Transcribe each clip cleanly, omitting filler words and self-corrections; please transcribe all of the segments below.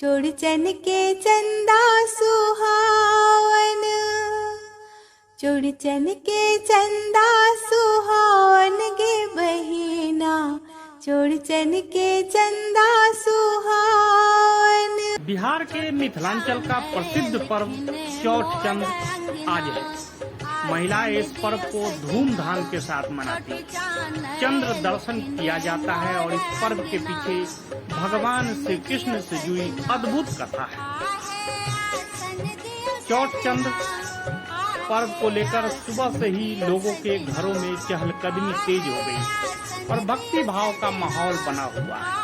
चोड़चन के चंदा सुहावन, चोड़चन के चंदा सुहावन गे बहिना, चोड़चन के चंदा सुहावन। बिहार के मिथिलांचल का प्रसिद्ध पर्व चौठ चंद्र आज है। महिलाएं इस पर्व को धूमधाम के साथ मनाती हैं। चंद्र दर्शन किया जाता है और इस पर्व के पीछे भगवान श्री कृष्ण से जुड़ी अद्भुत कथा है। चौठ चंद्र पर्व को लेकर सुबह से ही लोगों के घरों में चहलकदमी तेज हो गई और भक्ति भाव का माहौल बना हुआ है।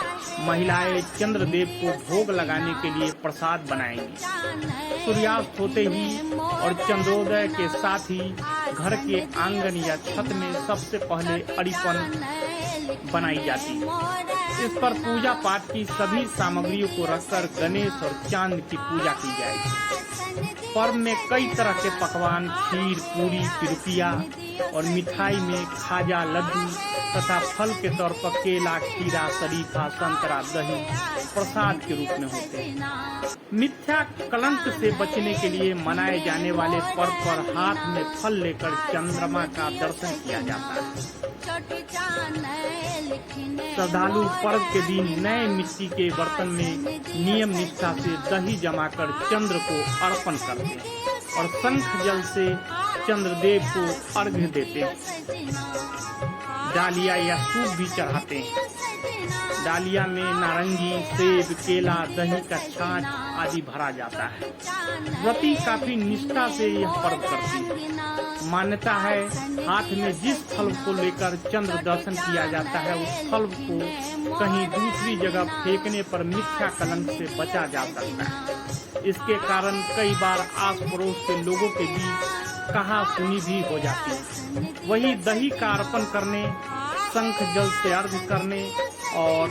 महिलाएं चंद्रदेव को भोग लगाने के लिए प्रसाद बनाएंगी। सूर्यास्त होते ही और चंद्रोदय के साथ ही घर के आंगन या छत में सबसे पहले अड़ीपन बनाई जाती है। इस पर पूजा पाठ की सभी सामग्रियों को रखकर गणेश और चांद की पूजा की जाएगी। पर्व में कई तरह के पकवान, खीर, पूरी, पिरुकिया और मिठाई में खाजा, लड्डू तथा फल के तौर पर केला, खीरा, शरीफा, संतरा, दही प्रसाद के रूप में होते हैं। मिथ्या कलंक से बचने के लिए मनाए जाने वाले पर्व पर हाथ में फल लेकर चंद्रमा का दर्शन किया जाता है। श्रद्धालु पर्व के दिन नए मिट्टी के बर्तन में नियम निष्ठा से दही जमाकर चंद्र को अर्पण करते हैं और शंख जल से चंद्रदेव को अर्घ्य देते हैं। डालिया या सूप भी चढ़ाते हैं। डालिया में नारंगी, सेब, केला, दही का छाछ आदि भरा जाता है। व्रती काफी निष्ठा से यह पर्व करती है। मान्यता है हाथ में जिस फल को लेकर चंद्र दर्शन किया जाता है उस फल को कहीं दूसरी जगह फेंकने पर मिथ्या कलंक से बचा जा सकता है। इसके कारण कई बार आस पड़ोस के लोगों के बीच कहा सुनी भी हो जाती है। वही दही का अर्पण करने, शंख जल से अर्घ्य करने और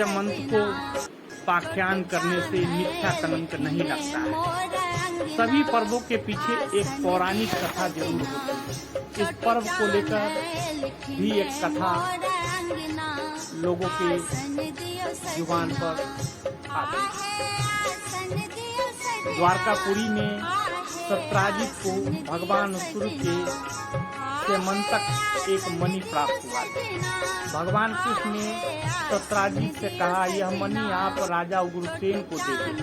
मंत्र को पाख्यान करने से मिथ्या कलंक नहीं लगता है। सभी पर्वों के पीछे एक पौराणिक कथा जरूर होती है। इस पर्व को लेकर भी एक कथा लोगों के जुबान पर आती है। द्वारकापुरी में सत्राजित को भगवान सूर्य के मंतक एक मणि प्राप्त हुआ। भगवान कृष्ण ने सत्राजित से कहा, यह मणि आप राजा उग्रसेन को दे दें।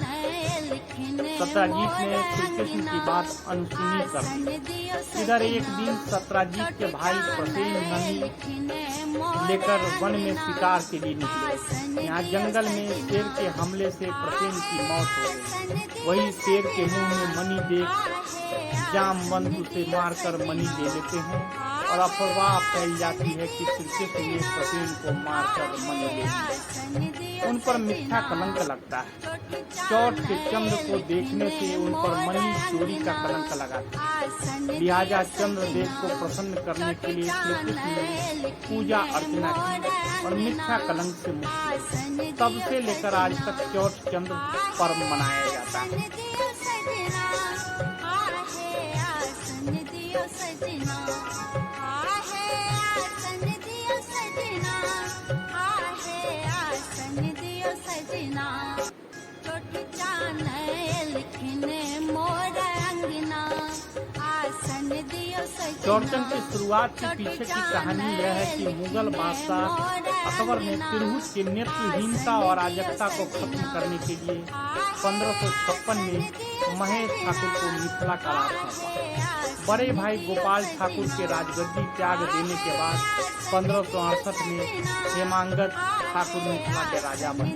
सत्राजित ने श्री कृष्ण की बात अनसुनी कर दी। इधर एक दिन सत्राजित के भाई प्रसेन मणि लेकर वन में शिकार के लिए निकले। यहाँ जंगल में शेर के हमले से प्रसेन की मौत हो गई। वही शेर के मुंह में मणि देख जामवंत उसे मारकर मणि ले लेते हैं और अफवाह फैल जाती है कि श्री कृष्ण ने प्रसेन को मारकर मणि ले ली। उन पर मिथ्या कलंक लगता है। चौठ के चंद्र को देखने से उन पर मणि चोरी का कलंक लगाता है। लिहाजा चंद्रदेव को प्रसन्न करने के लिए श्री कृष्ण ने पूजा अर्चना की और मिथ्या कलंक से मुक्त हुए। तब से लेकर आज तक चौठ चंद्र पर्व मनाया जाता है। चौड़चन की शुरुआत के पीछे की कहानी यह है कि मुगल बादशाह अकबर ने तिरहुत की नेत्रहीनता और अराजकता को खत्म करने के लिए 1556 में महेश ठाकुर को मिथिला का राज सौंपा। बड़े भाई गोपाल ठाकुर के राजगद्दी त्याग देने के बाद 1568 में हेमांगत ठाकुर मिथिला के राजा बने,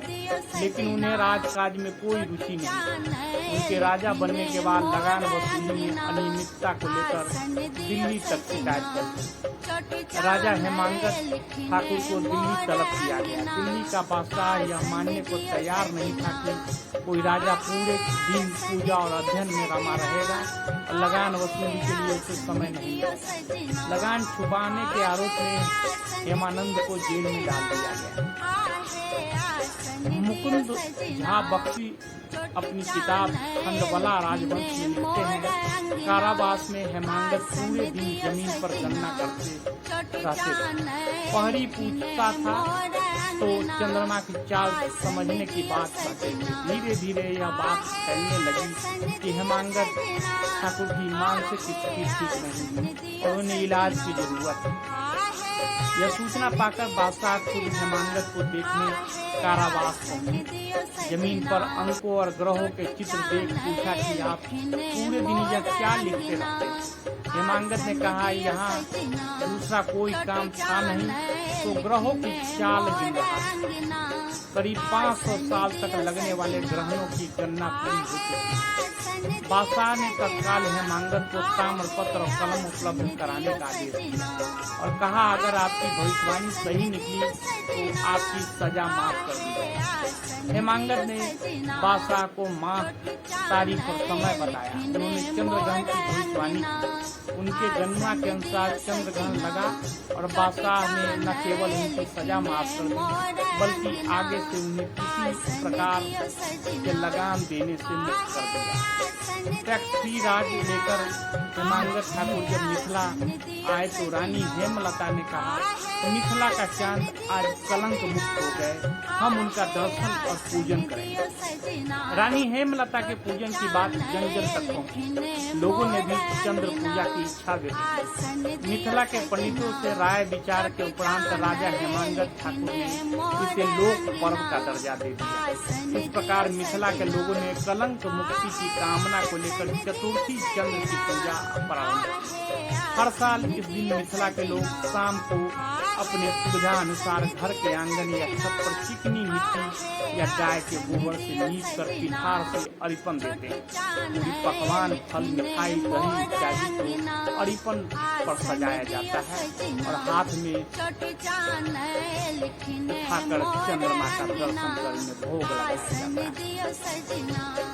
लेकिन उन्हें राजकाज में कोई रुचि नहीं। उनके राजा बनने के बाद लगान वसूली में अनियमितता को लेकर दिल्ली तक शिकायत कर राजा हेमांगत ठाकुर को दिल्ली तलब किया गया। दिल्ली का बादशाह यह मानने को तैयार नहीं था कि कोई राजा पूरे दिन पूजा और अध्ययन में रमा रहेगा और लगान वसूली के लिए उसे समय नहीं मिला। लगान छुपाने के आरोप में हेमानंद को जेल में डाल दिया गया। मुकुंद झा बख्शी अपनी किताब खंडबला राजवंश में लिखते हैं, कारावास में हेमांगत पूरे दिन जमीन पर गन्ना करते रहते थे। पहरी पूछता था तो चंद्रमा की चाल समझने की बात करते हुए धीरे धीरे यह बात फैलने लगी कि हेमांगत ठाकुर की मानसिक स्थिति ठीक नहीं और उन्हें इलाज की जरूरत है। यह सूचना पाकर बादशाह खुद हेमांगत को देखने कारावास पहुंचे। जमीन पर अंकों और ग्रहों के चित्र देख पूछा कि आप पूरे दिन यह क्या लिखते रहते? हेमांगत ने कहा, यहाँ दूसरा कोई काम था नहीं तो ग्रहों की चाल गिन रहा था। करीब 500 साल तक लगने वाले ग्रहणों की गणना पूरी हो चुकी। बादशाह ने तत्काल हेमांगत को ताम्रपत्र और कलम उपलब्ध कराने का आदेश दिया और कहा, अगर आपकी भविष्यवाणी सही निकली तो आपकी सजा माफ कर दी जाए। हेमांगत ने बादशाह को माह, तारीख और समय बताया। उन्होंने चंद्रग्रहण की भविष्यवाणी की। उनके गणना के अनुसार चंद्रग्रहण लगा और बादशाह ने न केवल उनकी सजा माफ कर दी बल्कि आगे से उन्हें किसी प्रकार के लगाम देने से मुक्त कर दिया। टैक्स फ्री राज्य लेकर हेमांगत ठाकुर जब मिथिला आए तो रानी हेमलता ने कहा, मिथिला का चांद आज कलंक मुक्त हो गए, हम उनका दर्शन और पूजन करेंगे। रानी हेमलता के पूजन की बात जन जन तक पहुंची। लोगों ने भी चंद्र पूजा की इच्छा व्यक्त की। मिथिला के पंडितों से राय विचार के उपरांत राजा हेमांगत ठाकुर ने इसे लोक पर्व का दर्जा दे दिया। इस प्रकार मिथिला के लोगों ने कलंक मुक्ति की कामना को लेकर चतुर्थी चंद्र की पूजा प्रारंभ की। हर साल इस दिन मिथिला के लोग शाम को अपने सुविधा अनुसार घर के आंगन या छत पर चिकनी मिट्टी या गाय के गोबर से लीप कर पिठार से अरिपन देते हैं। पूरी पकवान, फल, मिठाई, दही इत्यादि को अरिपन पर सजाया जाता है और हाथ में उठाकर चंद्रमा का दर्शन कर भोग लगाया जाता है।